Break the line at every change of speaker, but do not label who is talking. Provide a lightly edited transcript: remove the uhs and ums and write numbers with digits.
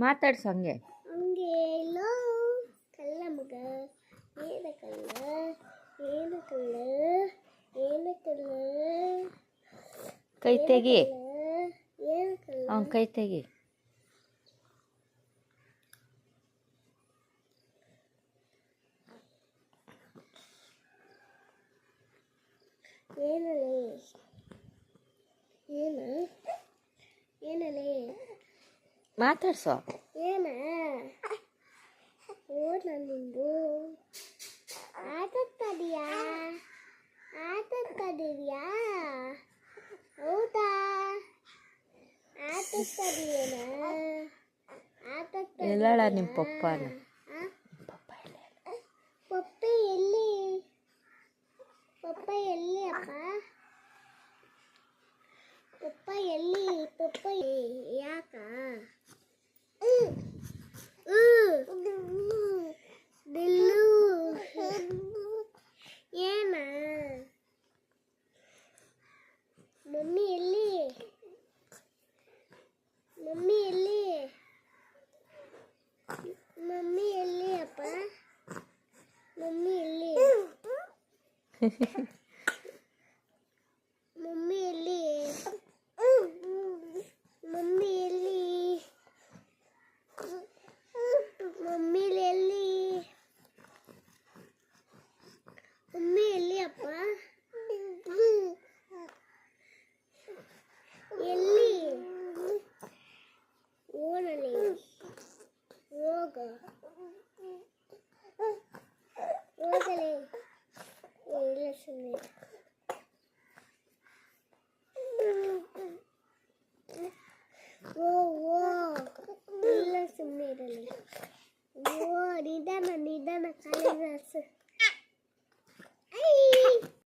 ಮಾತಾಡ್ಸು ಹಂಗೆ
ಹಂಗೆ ಲೋ ಕಲ್ಲ ಮಗ ಏನು ಕಲ್ಲ ಏನು ಕಲ್ಲ ಏನು ಕಲ್ಲ
ಕೈ ತೆಗಿ
ಏನು ಕಲ್ಲ
ಅವನ ಕೈ ತೆಗಿ
ಏನಲೇ ಏನು ಏನಲೇ
ಮಾತಾಡ್ಸೋ
ಏನ ಓದ ನಿಂದು ಆಟಕ್ಕದಿಯಾ ಆಟಕ್ಕದಿಯಾ ಹೌದಾ ಆಟಕ್ಕದಿಯೇನ
ಎಲ್ಲಾಳ ನಿಮ್ಮ ಪಪ್ಪನ
ಪಪ್ಪಿ ಎಲ್ಲಿ ಪಪ್ಪ ಎಲ್ಲಿ ಅಪ್ಪ ಪಪ್ಪ ಎಲ್ಲಿ ಪಪ್ಪ ಯಾಕ ದಿಲ್ಲು ಏನ ಮಮ್ಮಿ ಎಲ್ಲಿ ಮಮ್ಮಿ ಎಲ್ಲಿ ಮಮ್ಮಿ ಎಲ್ಲಿ ಅಪ್ಪ ಮಮ್ಮಿ ಎಲ್ಲಿ ಮಮ್ಮಿ ಎಲ್ಲಿ ಮಮ್ಮಿ ಎಲ್ಲಿ ಮಮ್ಮಿ ಎಲ್ಲಿ ಮಮ್ಮಿ ಎಲ್ಲಿ ಅಪ್ಪ ಎಲ್ಲಿ ಓಡಲಿ ಹೋಗ ಹೋಗಲೇ ಇಲ್ಲ ಸುಮ್ಮನೆ ಓ ಇಲ್ಲ ಸುಮ್ಮನೆ ಇರಲಿ ಓ ನಿಧಾನ ನಿಧಾನ ಕಾಲಿನ